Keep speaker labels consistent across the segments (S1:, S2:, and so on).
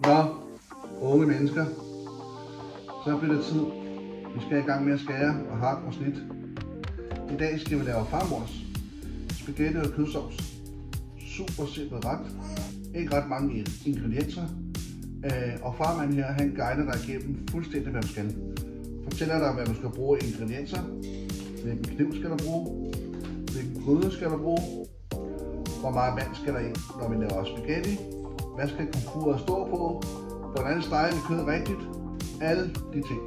S1: Nå, unge mennesker, så bliver det tid. Vi skal i gang med at skære og hakke og snit. I dag skal vi lave farmors spaghetti og kødsovs. Super simpel ret. Ikke ret mange ingredienser. Og farmand her, han guider dig igennem fuldstændig, hvad du skal. Fortæller dig, hvad du skal bruge af ingredienser. Hvilken kniv skal du bruge. Hvilken gryde skal du bruge. Hvor meget vand skal der ind, når vi laver spaghetti. Hvad skal komfuret stå på? Hvordan steger vi kød rigtigt? Alle de ting.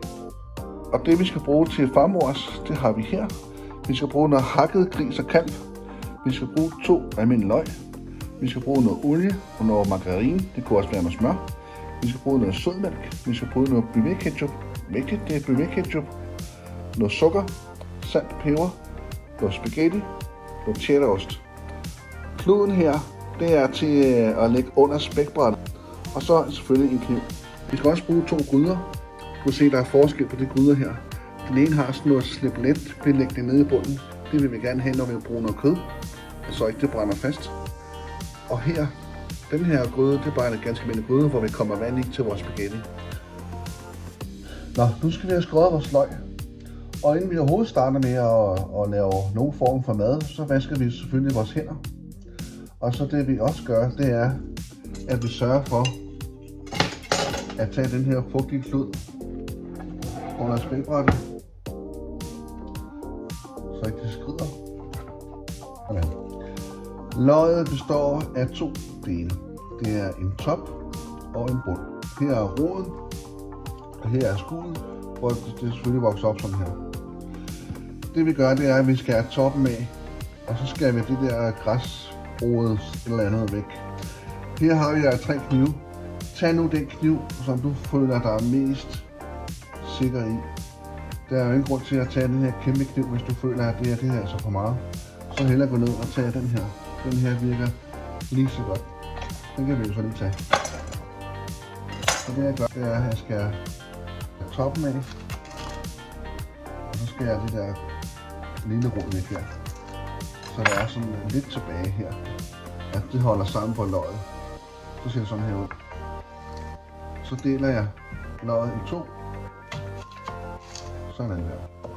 S1: Og det vi skal bruge til farmors, det har vi her. Vi skal bruge noget hakket gris og kalv. Vi skal bruge 2 almindelige løg. Vi skal bruge noget olie og noget margarine. Det kunne også være med smør. Vi skal bruge noget sødmælk. Vi skal bruge noget bouvet ketchup. Vigtigt, det er bouvet ketchup. Noget sukker, salt, peber, noget spaghetti, noget cheddarost. Kluden her, det er til at lægge under spækbrættet. Og så selvfølgelig en kniv. Vi skal også bruge 2 gryder. Du kan se, der er forskel på de gryder her. Den ene har sådan noget slibelet belægning nede i bunden. Det vil vi gerne have, når vi bruger noget kød, så ikke det brænder fast. Og her, den her gryde, det er bare en ganske almindelig gryde, hvor vi kommer vand i til vores spaghetti. Nå, nu skal vi have skåret vores løg. Og inden vi overhovedet starter med at lave nogen form for mad, så vasker vi selvfølgelig vores hænder. Og så det vi også gør, det er, at vi sørger for at tage den her fugtige klud under spækbrættet, så ikke det skrider. Okay. Løget består af 2 dele. Det er en top og en bund. Her er roden, og her er skuden, hvor det selvfølgelig vokser op sådan her. Det vi gør, det er, at vi skal have toppen af, og så skal vi det der græsrodet eller andet væk. Her har vi 3 knive. Tag nu den kniv, som du føler dig mest sikker i. Der er jo ingen grund til at tage den her kæmpe kniv, hvis du føler, at det her er så for meget. Så hellere gå ned og tage den her. Den her virker lige så godt. Den kan vi jo så lige tage. Så det jeg gør, det er, at jeg skal have toppen af. Og så skal jeg have det der lille rod væk her. Så der er sådan lidt tilbage her. At det holder sammen på løget. Så ser det sådan her ud. Så deler jeg løget i 2. Sådan der.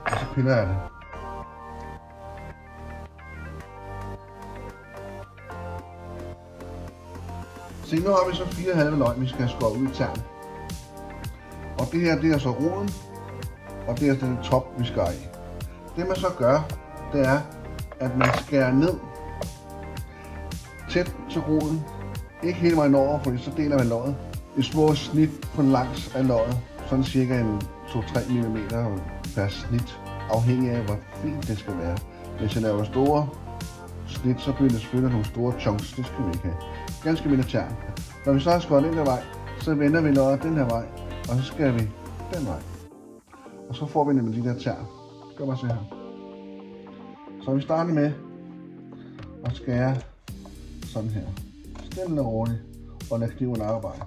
S1: Og så piller jeg det. Se, nu har vi så 4 halve løg, vi skal skåre ud i tern. Og det her, det er så roden, og det er den top, vi skærer i. Det man så gør, det er, at man skærer ned tæt til roden. Ikke hele vejen over, for så deler man løget i små snit på langs af løget. Sådan cirka en 2-3 mm per snit, afhængig af hvor fint det skal være. Hvis jeg laver store snit, så bliver det selvfølgelig nogle store chunks, det skal vi ikke have. Ganske mindre tern. Når vi så har skåret den her vej, så vender vi løget den her vej, og så skærer vi den vej. Og så får vi nemlig de der tern. Gør bare se her. Så vi starter med at skære sådan her. Stille og roligt, og lad kniven arbejde.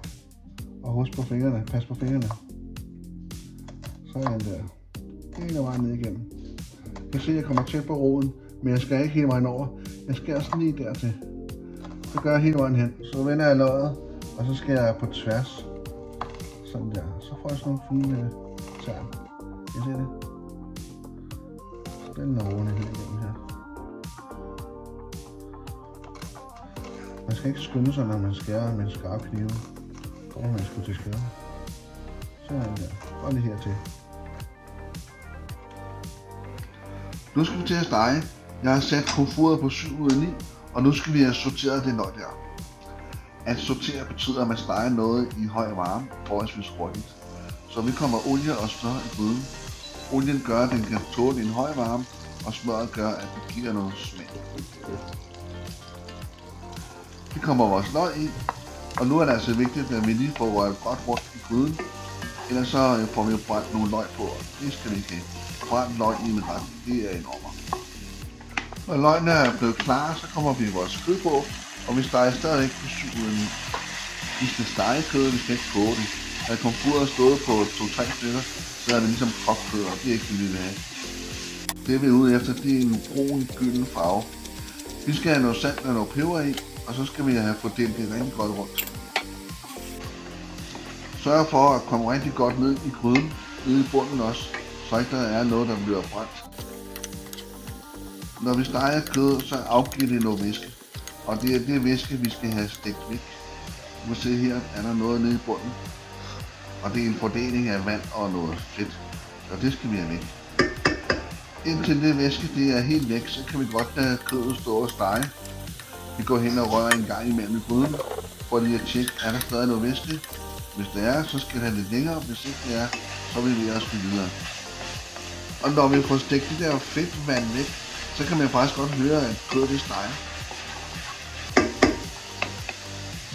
S1: Og husk på fingrene, pas på fingrene. Sådan der. Hele vejen ned igennem. Jeg kan se, at jeg kommer tæt på roden, men jeg skal ikke hele vejen over. Jeg skærer sådan lige dertil. Så gør jeg hele vejen hen. Så vender jeg løget, og så skærer jeg på tværs. Sådan der. Så får jeg sådan nogle fine tern. Kan I se det? Stille og roligt helt igennem her. Man skal ikke skynde sig, når man skærer med en skarp kniv. Så man skulle til skære. Sådan der. Bare lige hertil. Nu skal vi til at stege. Jeg har sat komfuret på 7 ud af 9, og nu skal vi have sorteret det løg der. At sortere betyder, at man steger noget i høj varme, forholdsvis hurtigt. Så vi kommer olie og smør i gryden. Olien gør, at den kan tåle en høj varme, og smøret gør, at det giver noget smag. Vi kommer vores løg i, og nu er det altså vigtigt, at vi lige får rørt godt rundt i gryden. Ellers så får vi brændt nogle løg på, og det skal vi ikke have. Brændt løg i en ret, det er enormt. Når løgene er blevet klar, så kommer vi vores kød på, og vi steger stadigvæk på 7 ud af 9. Vi skal stege kødet, vi skal ikke koge det. Når komfuret er stået på 2-3 stykker, så er det ligesom kogt kød, og det er ikke det, vi vil have. Det vi er ude efter, det er en brun gylden farve. Vi skal have noget salt og noget peber i, og så skal vi have fordelt det rigtig godt rundt. Sørg for at komme rigtig godt ned i gryden, nede i bunden også, så ikke der er noget, der bliver brændt. Når vi steger kød, så afgiver det noget væske, og det er det væske, vi skal have stegt væk. Du kan se her, er der noget nede i bunden, og det er en fordeling af vand og noget fedt, og det skal vi have væk. Indtil det væske det er helt væk, så kan vi godt lade kødet stå og stege. Vi går hen og rører en gang imellem i gryden, for lige at tjekke, er der stadig noget væske. Hvis det er, så skal det have lidt længere, hvis ikke det er, så vil vi også gå videre. Og når vi får stegt det der fedtvand væk, så kan man faktisk godt høre, at kødet det steger.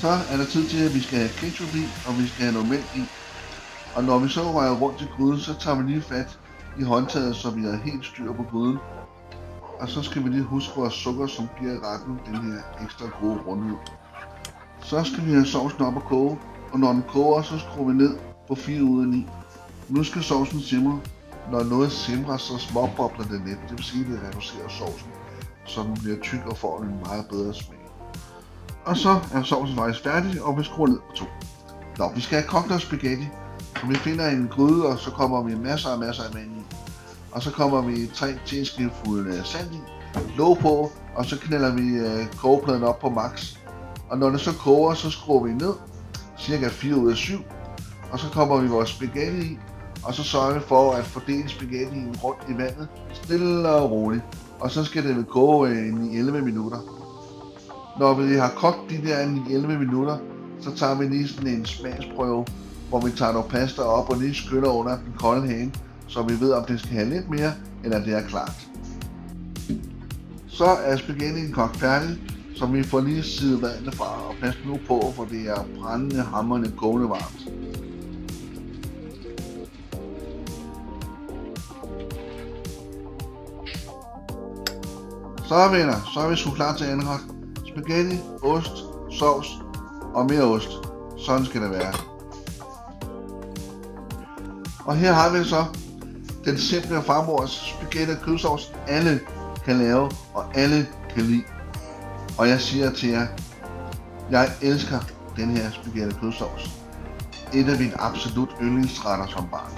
S1: Så er der tid til, at vi skal have ketchup i, og vi skal have noget mælk i. Og når vi så rører rundt i gryden, så tager vi lige fat i håndtaget, så vi har helt styr på gryden. Og så skal vi lige huske vores sukker, som giver retten den her ekstra gode rundhed. Så skal vi have sovsen op og koge, og når den koger, så skruer vi ned på 4 ud af 9. Nu skal sovsen simre. Når noget simrer, så småbobler det lidt. Det vil sige, at det reducerer sovsen, så den bliver tyk og får en meget bedre smag. Og så er sovsen faktisk færdig, og vi skruer ned på 2. Nå, vi skal have kogt noget spaghetti. Så vi finder en gryde, og så kommer vi masser af vand i. Og så kommer vi 3 teskefulde salt i, låg på, og så knælder vi kogepladen op på max. Og når det så koger, så skruer vi ned, cirka 4 ud af 7. Og så kommer vi vores spaghetti i, og så sørger vi for at fordele spaghettien rundt i vandet, stille og roligt. Og så skal det koge i 11 minutter. Når vi har kogt de der 11 minutter, så tager vi lige sådan en smagsprøve, hvor vi tager noget pasta op og lige skyller under den kolde hane, så vi ved, om det skal have lidt mere, eller det er klart. Så er spaghettien kogt færdig, så vi får lige sidet vandet fra, og pas nu på, for det er brændende, hamrende, kogende varmt. Så venner, så er vi sgu klar til anret. Spaghetti, ost, sovs og mere ost. Sådan skal det være. Og her har vi så den simple farmors spaghetti og kødsovs, alle kan lave og alle kan lide. Og jeg siger til jer, jeg elsker den her spaghetti og kødsovs. Et af mine absolut yndlingsretter som barn.